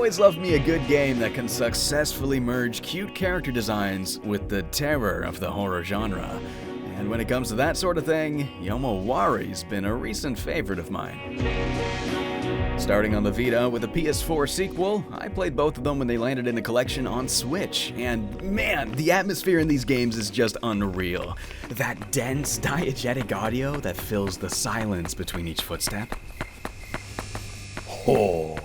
always loved me a good game that can successfully merge cute character designs with the terror of the horror genre. And when it comes to that sort of thing, Yomawari's been a recent favorite of mine. Starting on the Vita with a PS4 sequel, I played both of them when they landed in the collection on Switch, and man, the atmosphere in these games is just unreal. That dense, diegetic audio that fills the silence between each footstep. Oh.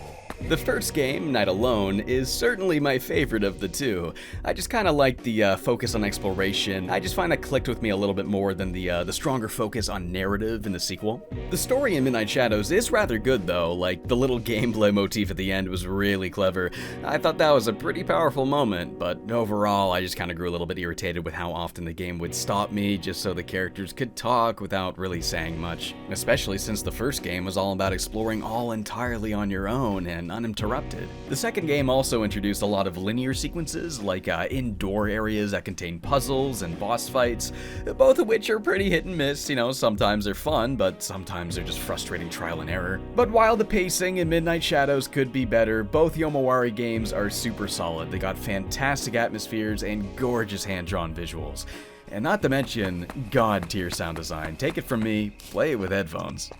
The first game, Night Alone, is certainly my favorite of the two. I just kind of like the focus on exploration. I just find that clicked with me a little bit more than the stronger focus on narrative in the sequel. The story in Midnight Shadows is rather good though, like the little gameplay motif at the end was really clever. I thought that was a pretty powerful moment, but overall I just kind of grew a little bit irritated with how often the game would stop me just so the characters could talk without really saying much. Especially since the first game was all about exploring all entirely on your own and uninterrupted. The second game also introduced a lot of linear sequences, like indoor areas that contain puzzles and boss fights, both of which are pretty hit and miss. You know, sometimes they're fun, but sometimes they're just frustrating trial and error. But while the pacing in Midnight Shadows could be better, both Yomawari games are super solid. They got fantastic atmospheres and gorgeous hand-drawn visuals. And not to mention, god-tier sound design. Take it from me, play it with headphones.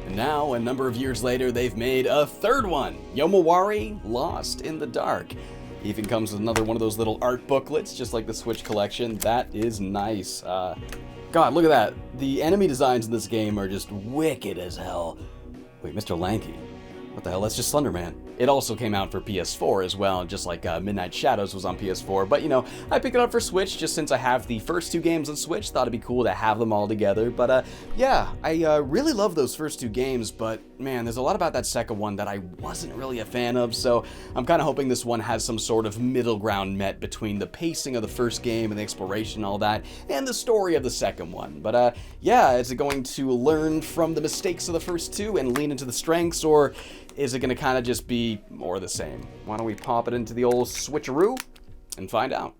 And now, a number of years later, they've made a third one, Yomawari Lost in the Dark. Even comes with another one of those little art booklets, just like the Switch collection. That is nice. God, look at that. The enemy designs in this game are just wicked as hell. Wait, Mr. Lanky. What the hell, that's just Slender Man. It also came out for PS4 as well, just like Midnight Shadows was on PS4. But, you know, I picked it up for Switch just since I have the first two games on Switch. Thought it'd be cool to have them all together. But, yeah, I really love those first two games. But, man, there's a lot about that second one that I wasn't really a fan of. So I'm kind of hoping this one has some sort of middle ground met between the pacing of the first game and the exploration and all that, and the story of the second one. But, yeah, is it going to learn from the mistakes of the first two and lean into the strengths, or is it going to kind of just be more of the same? Why don't we pop it into the old switcheroo and find out.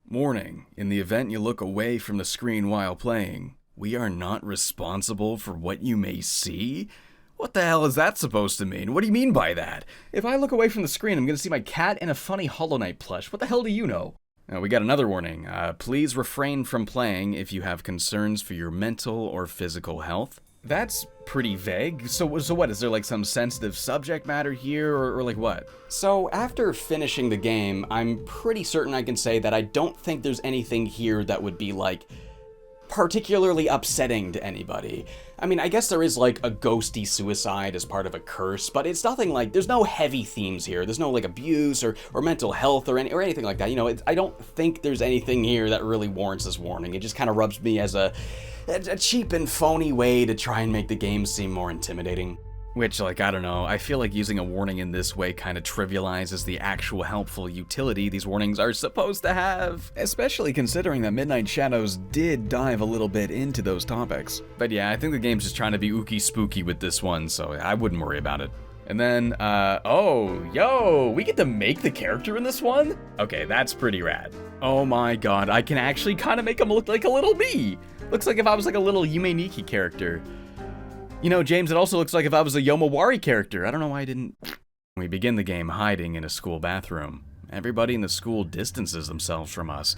Warning, in the event you look away from the screen while playing, we are not responsible for what you may see? What the hell is that supposed to mean? What do you mean by that? If I look away from the screen, I'm going to see my cat and a funny Hollow Knight plush. What the hell do you know? We got another warning. Please refrain from playing if you have concerns for your mental or physical health. That's pretty vague. So what, is there like some sensitive subject matter here, or like what? So after finishing the game, I'm pretty certain I can say that I don't think there's anything here that would be like particularly upsetting to anybody. I mean, I guess there is like a ghosty suicide as part of a curse, but it's nothing like, there's no heavy themes here. There's no like abuse or mental health or anything like that. You know, I don't think there's anything here that really warrants this warning. It just kind of rubs me as a cheap and phony way to try and make the game seem more intimidating. Which, like, I don't know, I feel like using a warning in this way kind of trivializes the actual helpful utility these warnings are supposed to have, especially considering that Midnight Shadows did dive a little bit into those topics. But yeah, I think the game's just trying to be ooky spooky with this one, so I wouldn't worry about it. And then, oh, yo, we get to make the character in this one? Okay, that's pretty rad. Oh my god, I can actually kind of make him look like a little me. Looks like if I was like a little Yume Nikki character. You know, James, it also looks like if I was a Yomawari character. I don't know why I didn't. We begin the game hiding in a school bathroom. Everybody in the school distances themselves from us,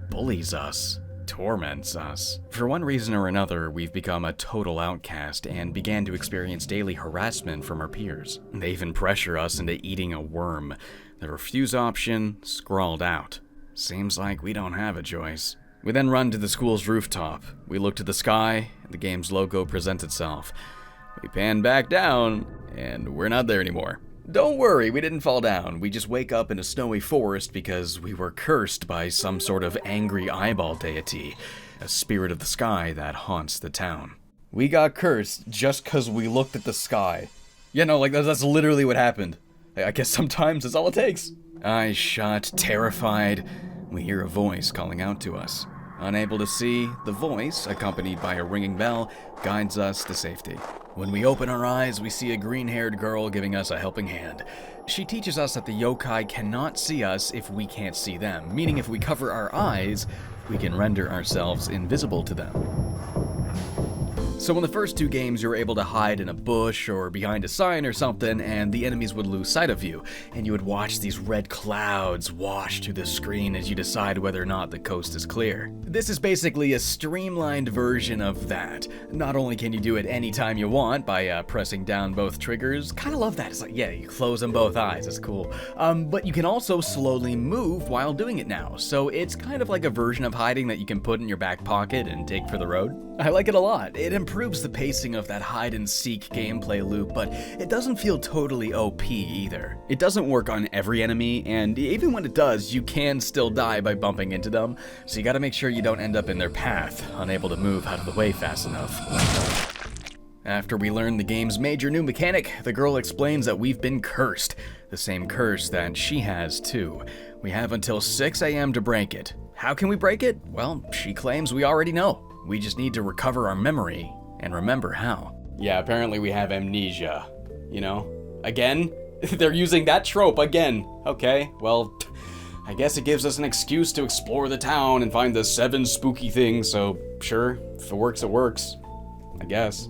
bullies us, torments us. For one reason or another, we've become a total outcast and began to experience daily harassment from our peers. They even pressure us into eating a worm. The refuse option scrawled out. Seems like we don't have a choice. We then run to the school's rooftop. We look to the sky, and the game's logo presents itself. We pan back down, and we're not there anymore. Don't worry, we didn't fall down. We just wake up in a snowy forest because we were cursed by some sort of angry eyeball deity, a spirit of the sky that haunts the town. We got cursed just because we looked at the sky. Yeah, no, like that's literally what happened. I guess sometimes that's all it takes. Eyes shut, terrified, we hear a voice calling out to us. Unable to see, the voice, accompanied by a ringing bell, guides us to safety. When we open our eyes, we see a green-haired girl giving us a helping hand. She teaches us that the yokai cannot see us if we can't see them, meaning if we cover our eyes, we can render ourselves invisible to them. So in the first 2 games, you were able to hide in a bush or behind a sign or something, and the enemies would lose sight of you, and you would watch these red clouds wash to the screen as you decide whether or not the coast is clear. This is basically a streamlined version of that. Not only can you do it anytime you want by pressing down both triggers, kind of love that. It's like, yeah, you close them both eyes, it's cool. But you can also slowly move while doing it now, so it's kind of like a version of hiding that you can put in your back pocket and take for the road. I like it a lot. It improves the pacing of that hide-and-seek gameplay loop, but it doesn't feel totally OP either. It doesn't work on every enemy, and even when it does, you can still die by bumping into them, so you gotta make sure you don't end up in their path, unable to move out of the way fast enough. After we learn the game's major new mechanic, the girl explains that we've been cursed. The same curse that she has too. We have until 6 a.m. to break it. How can we break it? Well, she claims we already know. We just need to recover our memory and remember how. Yeah, apparently we have amnesia. You know? Again? They're using that trope again. Okay, well, I guess it gives us an excuse to explore the town and find the 7 spooky things, so sure, if it works, I guess.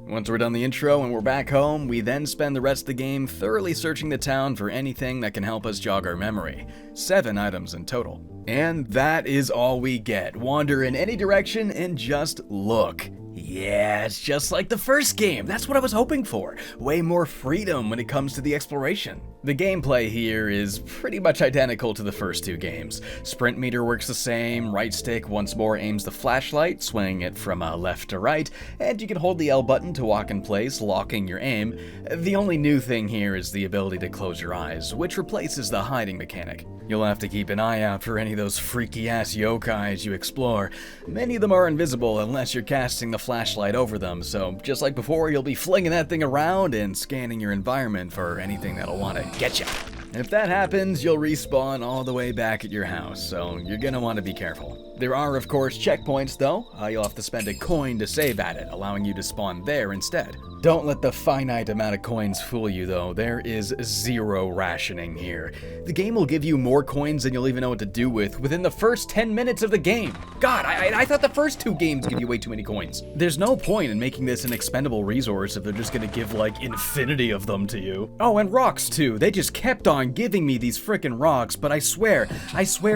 Once we're done the intro and we're back home, we then spend the rest of the game thoroughly searching the town for anything that can help us jog our memory. 7 items in total. And that is all we get. Wander in any direction and just look. Yeah, it's just like the first game. That's what I was hoping for. Way more freedom when it comes to the exploration. The gameplay here is pretty much identical to the first 2 games. Sprint meter works the same, right stick once more aims the flashlight, swinging it from left to right, and you can hold the L button to walk in place, locking your aim. The only new thing here is the ability to close your eyes, which replaces the hiding mechanic. You'll have to keep an eye out for any of those freaky-ass yokais you explore. Many of them are invisible unless you're casting the flashlight over them, so just like before, you'll be flinging that thing around and scanning your environment for anything that'll want to get you. If that happens, you'll respawn all the way back at your house, so you're gonna want to be careful. There are, of course, checkpoints though. You'll have to spend a coin to save at it, allowing you to spawn there instead. Don't let the finite amount of coins fool you though, there is 0 rationing here. The game will give you more coins than you'll even know what to do with within the first 10 minutes of the game. God, I thought the first 2 games give you way too many coins. There's no point in making this an expendable resource if they're just gonna give like infinity of them to you. Oh, and rocks too. They just kept on giving me these frickin' rocks, but I swear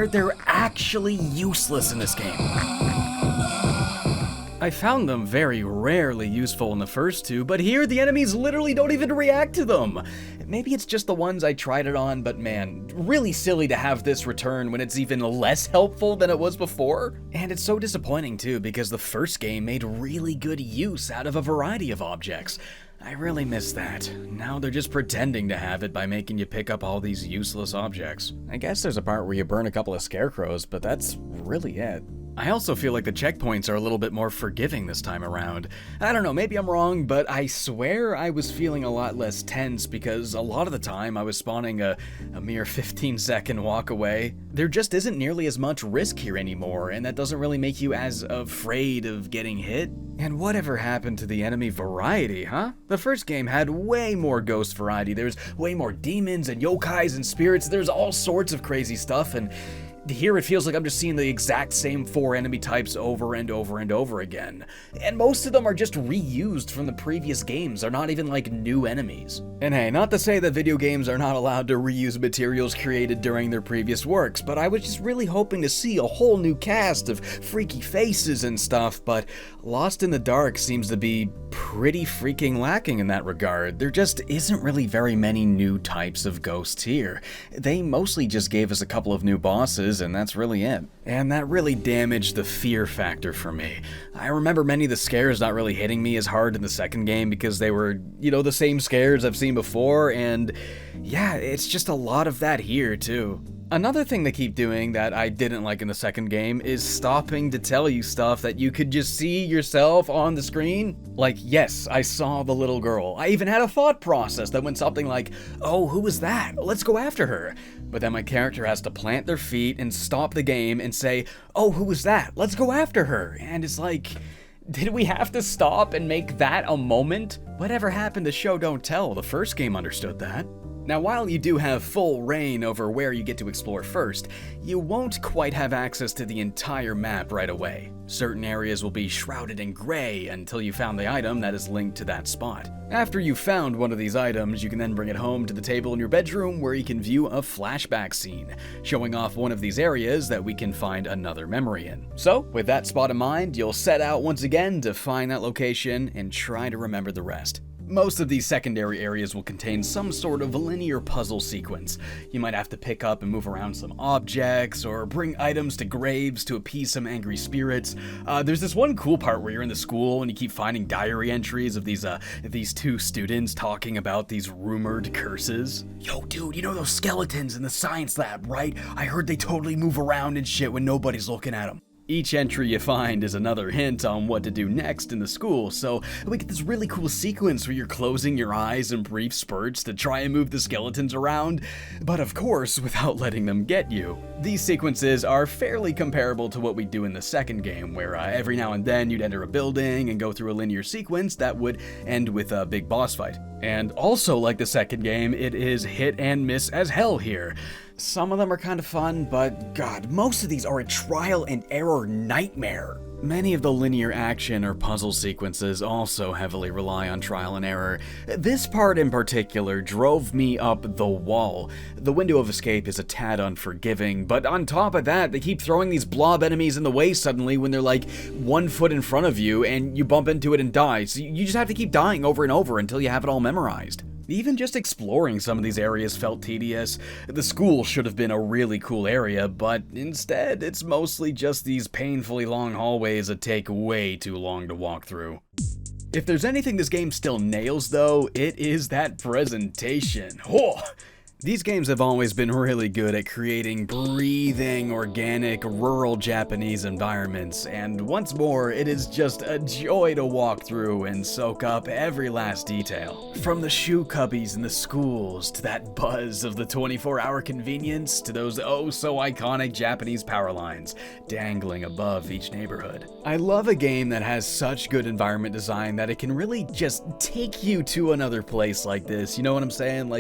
they're actually useless in this game. I found them very rarely useful in the first 2, but here the enemies literally don't even react to them. Maybe it's just the ones I tried it on, but man, really silly to have this return when it's even less helpful than it was before. And it's so disappointing too, because the first game made really good use out of a variety of objects. I really miss that. Now they're just pretending to have it by making you pick up all these useless objects. I guess there's a part where you burn a couple of scarecrows, but that's really it. I also feel like the checkpoints are a little bit more forgiving this time around. I don't know, maybe I'm wrong, but I swear I was feeling a lot less tense because a lot of the time I was spawning a mere 15-second walk away. There just isn't nearly as much risk here anymore, and that doesn't really make you as afraid of getting hit. And whatever happened to the enemy variety, huh? The first game had way more ghost variety. There's way more demons and yokais and spirits. There's all sorts of crazy stuff, and here it feels like I'm just seeing the exact same 4 enemy types over and over and over again. And most of them are just reused from the previous games. They're not even like new enemies. And hey, not to say that video games are not allowed to reuse materials created during their previous works, but I was just really hoping to see a whole new cast of freaky faces and stuff, but Lost in the Dark seems to be pretty freaking lacking in that regard. There just isn't really very many new types of ghosts here. They mostly just gave us a couple of new bosses, and that's really it. And that really damaged the fear factor for me. I remember many of the scares not really hitting me as hard in the second game because they were, the same scares I've seen before, and yeah, it's just a lot of that here too. Another thing they keep doing that I didn't like in the second game is stopping to tell you stuff that you could just see yourself on the screen. Like, yes, I saw the little girl. I even had a thought process that went something like, oh, who was that? Let's go after her. But then my character has to plant their feet and stop the game and say, oh, who was that? Let's go after her. And it's like, did we have to stop and make that a moment? Whatever happened to show don't tell? The first game understood that. Now, while you do have full reign over where you get to explore first, you won't quite have access to the entire map right away. Certain areas will be shrouded in gray until you found the item that is linked to that spot. After you've found one of these items, you can then bring it home to the table in your bedroom where you can view a flashback scene, showing off one of these areas that we can find another memory in. So, with that spot in mind, you'll set out once again to find that location and try to remember the rest. Most of these secondary areas will contain some sort of linear puzzle sequence. You might have to pick up and move around some objects, or bring items to graves to appease some angry spirits. There's this one cool part where you're in the school and you keep finding diary entries of these two students talking about these rumored curses. Yo, dude, you know those skeletons in the science lab, right? I heard they totally move around and shit when nobody's looking at them. Each entry you find is another hint on what to do next in the school, so we get this really cool sequence where you're closing your eyes in brief spurts to try and move the skeletons around, but of course without letting them get you. These sequences are fairly comparable to what we do in the second game, where every now and then you'd enter a building and go through a linear sequence that would end with a big boss fight. And also like the second game, it is hit and miss as hell here. Some of them are kind of fun, but god, most of these are a trial and error nightmare. Many of the linear action or puzzle sequences also heavily rely on trial and error. This part in particular drove me up the wall. The window of escape is a tad unforgiving, but on top of that, they keep throwing these blob enemies in the way suddenly when they're like 1 foot in front of you and you bump into it and die, so you just have to keep dying over and over until you have it all memorized. Even just exploring some of these areas felt tedious. The school should have been a really cool area, but instead it's mostly just these painfully long hallways that take way too long to walk through. If there's anything this game still nails though, it is that presentation. Oh! These games have always been really good at creating breathing, organic, rural Japanese environments, and once more, it is just a joy to walk through and soak up every last detail. From the shoe cubbies in the schools, to that buzz of the 24-hour convenience, to those oh-so-iconic Japanese power lines dangling above each neighborhood. I love a game that has such good environment design that it can really just take you to another place like this, you know what I'm saying?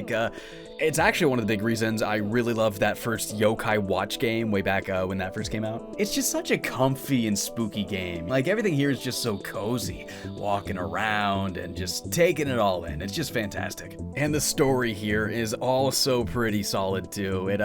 It's actually one of the big reasons I really loved that first Yokai Watch game way back when that first came out. It's just such a comfy and spooky game. Everything here is just so cozy, walking around and just taking it all in. It's just fantastic. And the story here is also pretty solid too. It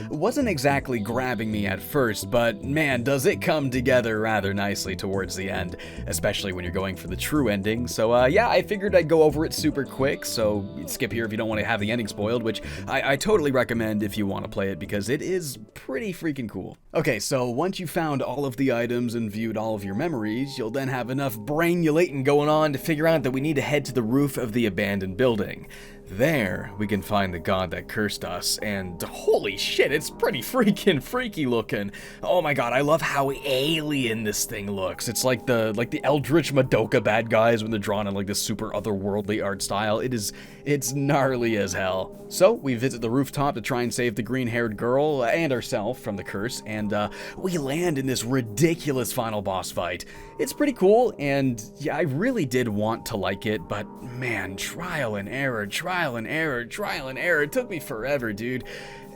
wasn't exactly grabbing me at first, but man, does it come together rather nicely towards the end, especially when you're going for the true ending. So yeah, I figured I'd go over it super quick, so skip here if you don't want to have the ending spoiled, which I totally recommend if you want to play it because it is pretty freaking cool. Okay, so once you found all of the items and viewed all of your memories, you'll then have enough brainulating going on to figure out that we need to head to the roof of the abandoned building. There, we can find the god that cursed us, and holy shit, it's pretty freaking freaky looking. Oh my god, I love how alien this thing looks. It's like the Eldritch Madoka bad guys when they're drawn in this super otherworldly art style. It's gnarly as hell. So, we visit the rooftop to try and save the green-haired girl and ourselves from the curse, and we land in this ridiculous final boss fight. It's pretty cool, and yeah, I really did want to like it, but man, trial and error. It took me forever, dude.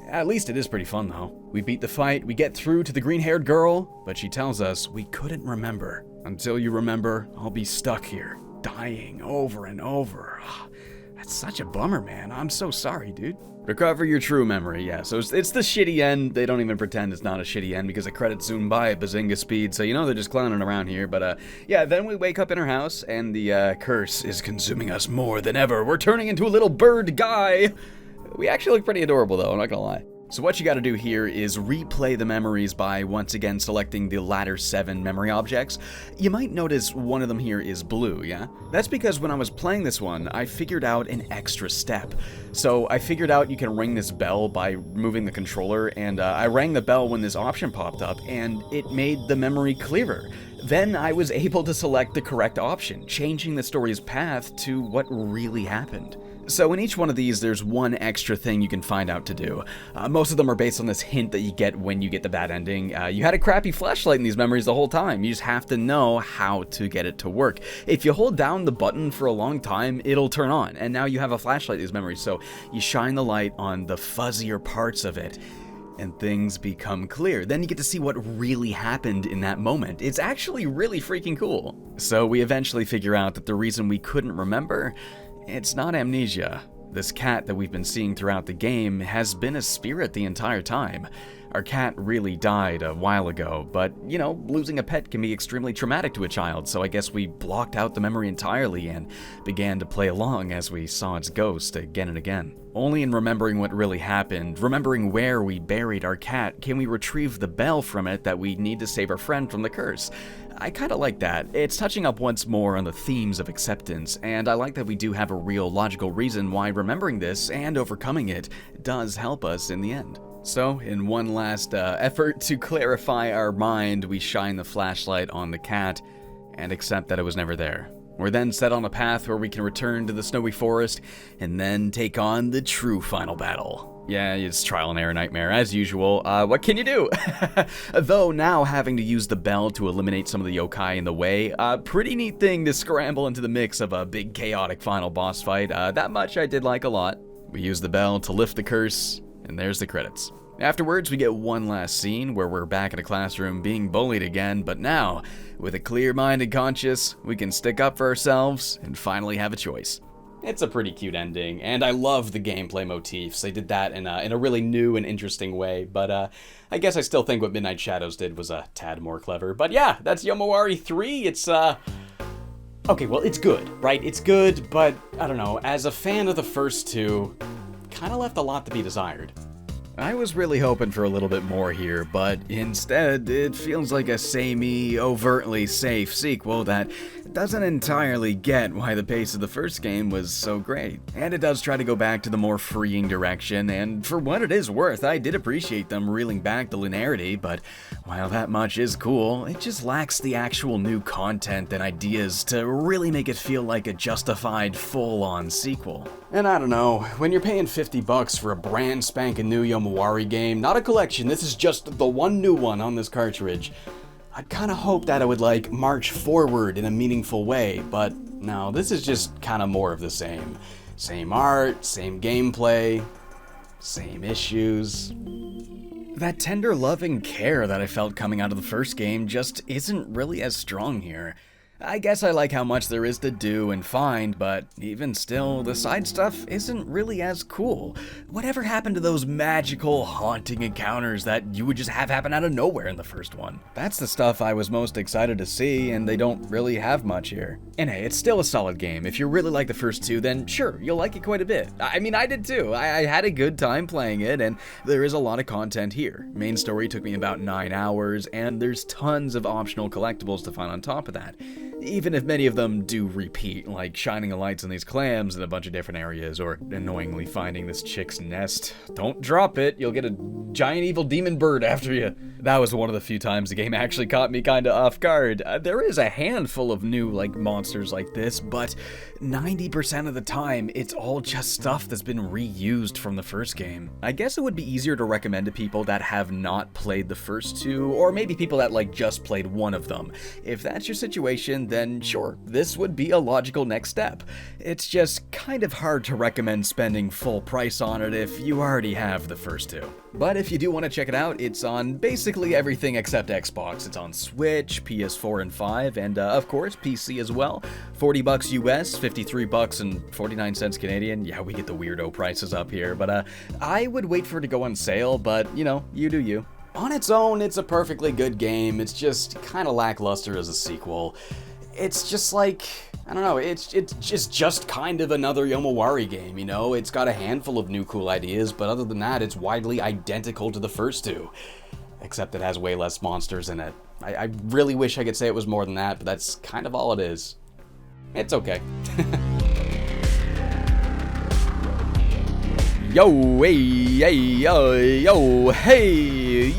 At least it is pretty fun, though. We beat the fight, we get through to the green-haired girl, but she tells us we couldn't remember. Until you remember, I'll be stuck here, dying over and over. That's such a bummer, man. I'm so sorry, dude. Recover your true memory, yeah. So it's the shitty end. They don't even pretend it's not a shitty end because the credits zoom by at bazinga speed, so you know they're just clowning around here. But yeah, then we wake up in our house and the curse is consuming us more than ever. We're turning into a little bird guy. We actually look pretty adorable though, I'm not gonna lie. So what you gotta do here is replay the memories by once again selecting the latter 7 memory objects. You might notice one of them here is blue, yeah? That's because when I was playing this one, I figured out an extra step. So I figured out you can ring this bell by moving the controller, and I rang the bell when this option popped up, and it made the memory clearer. Then I was able to select the correct option, changing the story's path to what really happened. So in each one of these, there's one extra thing you can find out to do. Most of them are based on this hint that you get when you get the bad ending. You had a crappy flashlight in these memories the whole time. You just have to know how to get it to work. If you hold down the button for a long time, it'll turn on, and now you have a flashlight in these memories. So you shine the light on the fuzzier parts of it, and things become clear. Then you get to see what really happened in that moment. It's actually really freaking cool. So we eventually figure out that the reason we couldn't remember, it's not amnesia. This cat that we've been seeing throughout the game has been a spirit the entire time. Our cat really died a while ago, but, you know, losing a pet can be extremely traumatic to a child, so I guess we blocked out the memory entirely and began to play along as we saw its ghost again and again. Only in remembering what really happened, remembering where we buried our cat, can we retrieve the bell from it that we need to save our friend from the curse. I kinda like that. It's touching up once more on the themes of acceptance, and I like that we do have a real logical reason why remembering this and overcoming it does help us in the end. So, in one last effort to clarify our mind, we shine the flashlight on the cat and accept that it was never there. We're then set on a path where we can return to the snowy forest and then take on the true final battle. Yeah, it's trial and error nightmare as usual. What can you do? Though now having to use the bell to eliminate some of the yokai in the way, pretty neat thing to scramble into the mix of a big chaotic final boss fight. That much I did like a lot. We use the bell to lift the curse, and there's the credits. Afterwards, we get one last scene where we're back in a classroom being bullied again, but now, with a clear mind and conscience, we can stick up for ourselves and finally have a choice. It's a pretty cute ending, and I love the gameplay motifs. They did that in a really new and interesting way, but I guess I still think what Midnight Shadows did was a tad more clever. But yeah, that's Yomawari 3. It's, okay, well, it's good, right? It's good, but, I don't know, as a fan of the first two, kinda left a lot to be desired. I was really hoping for a little bit more here, but instead, it feels like a samey, overtly safe sequel that doesn't entirely get why the pace of the first game was so great. And it does try to go back to the more freeing direction, and for what it is worth, I did appreciate them reeling back the linearity, but while that much is cool, it just lacks the actual new content and ideas to really make it feel like a justified, full-on sequel. And I don't know, when you're paying $50 for a brand spanking new Yomawari game, not a collection, this is just the one new one on this cartridge, I'd kinda hope that it would like march forward in a meaningful way, but no, this is just kinda more of the same. Same art, same gameplay, same issues. That tender love and care that I felt coming out of the first game just isn't really as strong here. I guess I like how much there is to do and find, but even still, the side stuff isn't really as cool. Whatever happened to those magical, haunting encounters that you would just have happen out of nowhere in the first one? That's the stuff I was most excited to see, and they don't really have much here. And hey, it's still a solid game. If you really like the first two, then sure, you'll like it quite a bit. I mean, I did too. I had a good time playing it, and there is a lot of content here. Main story took me about 9 hours, and there's tons of optional collectibles to find on top of that. Even if many of them do repeat, like shining the lights on these clams in a bunch of different areas, or annoyingly finding this chick's nest. Don't drop it, you'll get a giant evil demon bird after you. That was one of the few times the game actually caught me kinda off guard. There is a handful of new, monsters like this, but 90% of the time, it's all just stuff that's been reused from the first game. I guess it would be easier to recommend to people that have not played the first two, or maybe people that, just played one of them. If that's your situation, then sure, this would be a logical next step. It's just kind of hard to recommend spending full price on it if you already have the first two. But if you do want to check it out, it's on basically everything except Xbox. It's on Switch, PS4 and 5, and of course PC as well. $40 US, $53 and 49 cents Canadian. Yeah, we get the weirdo prices up here, but I would wait for it to go on sale, but you do you. On its own, it's a perfectly good game. It's just kind of lackluster as a sequel. It's just I don't know, it's just kind of another Yomawari game, It's got a handful of new cool ideas, but other than that, it's widely identical to the first two. Except it has way less monsters in it. I really wish I could say it was more than that, but that's kind of all it is. It's okay. Yo, hey,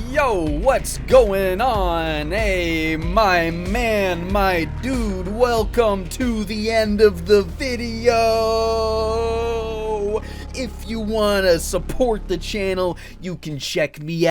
what's going on? Hey, my man, my dude, welcome to the end of the video. if you want to support the channel, you can check me out